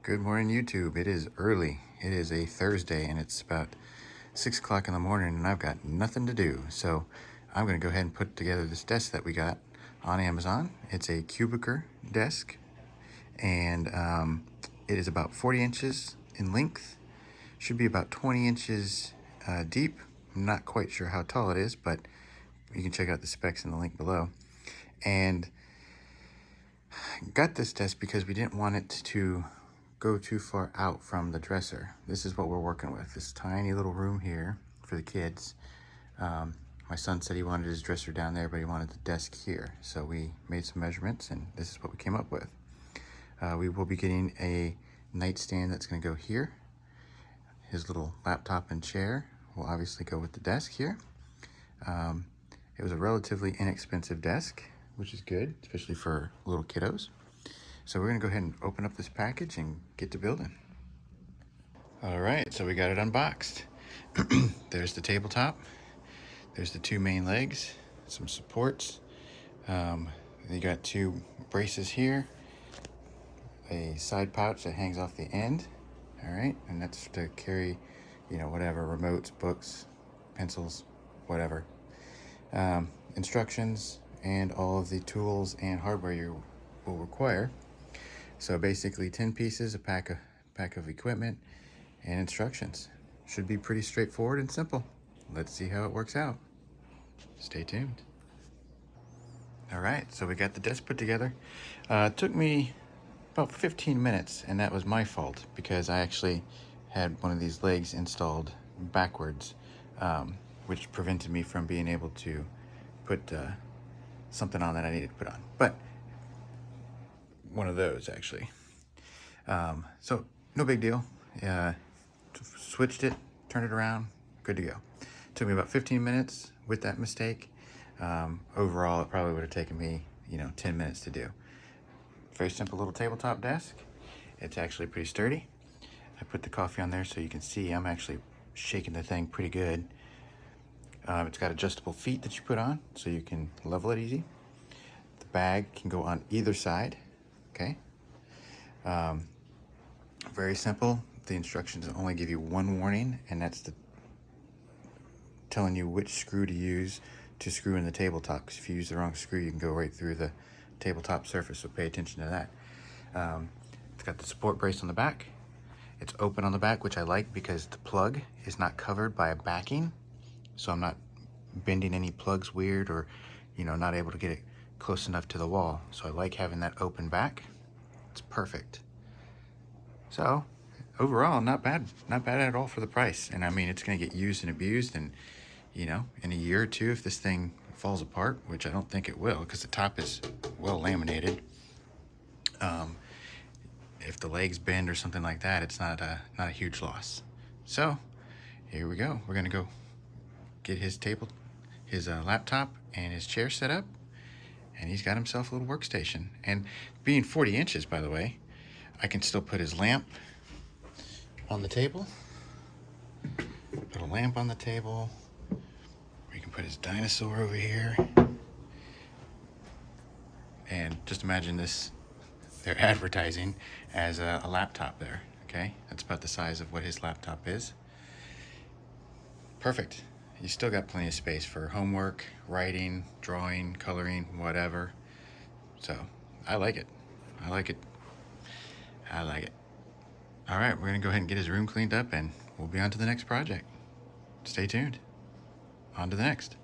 Good morning, YouTube. It is early. It is a Thursday and it's about 6 o'clock in the morning and I've got nothing to do. So I'm going to go ahead and put together this desk that we got on Amazon. It's a Cubiker desk and it is about 40 inches in length. Should be about 20 inches deep. I'm not quite sure how tall it is, but you can check out the specs in the link below. And got this desk because we didn't want it to go too far out from the dresser. This is what we're working with, this tiny little room here for the kids. My son said he wanted his dresser down there, but he wanted the desk here. So we made some measurements and this is what we came up with. We will be getting a nightstand that's going to go here. His little laptop and chair will obviously go with the desk here. It was a relatively inexpensive desk, which is good, especially for little kiddos. So we're gonna go ahead and open up this package and get to building. All right, so we got it unboxed. There's the tabletop. There's the two main legs, some supports. You got two braces here, a side pouch that hangs off the end. All right, and that's to carry, whatever, remotes, books, pencils, whatever. Instructions and all of the tools and hardware you will require. So basically 10 pieces, a pack of equipment and instructions. Should be pretty straightforward and simple. Let's see how it works out. Stay tuned. All right, so we got the desk put together. It took me about 15 minutes and that was my fault because I actually had one of these legs installed backwards, which prevented me from being able to put something on that I needed to put on. But one of those actually. So no big deal. Switched it, turned it around, good to go. Took me about 15 minutes with that mistake. Overall, it probably would have taken me, 10 minutes to do. Very simple little tabletop desk. It's actually pretty sturdy. I put the coffee on there so you can see I'm actually shaking the thing pretty good. It's got adjustable feet that you put on so you can level it easy. The bag can go on either side. Okay. Very simple. The instructions only give you one warning, and that's telling you which screw to use to screw in the tabletop, because if you use the wrong screw you can go right through the tabletop surface, so pay attention to that. It's got the support brace on the back. It's open on the back, which I like because the plug is not covered by a backing, so I'm not bending any plugs weird or not able to get it close enough to the wall. So I like having that open back. It's perfect. So overall, not bad at all for the price. And I mean, it's going to get used and abused, and in a year or two, if this thing falls apart, which I don't think it will because the top is well laminated, if the legs bend or something like that, it's not a huge loss. So here we go. We're going to go get his laptop and his chair set up, and he's got himself a little workstation. And being 40 inches, by the way, I can still put his lamp on the table. Put a lamp on the table. We can put his dinosaur over here. And just imagine this, they're advertising as a laptop there, okay? That's about the size of what his laptop is. Perfect. You still got plenty of space for homework, writing, drawing, coloring, whatever. So I like it. I like it. All right, we're gonna go ahead and get his room cleaned up and we'll be on to the next project. Stay tuned. On to the next.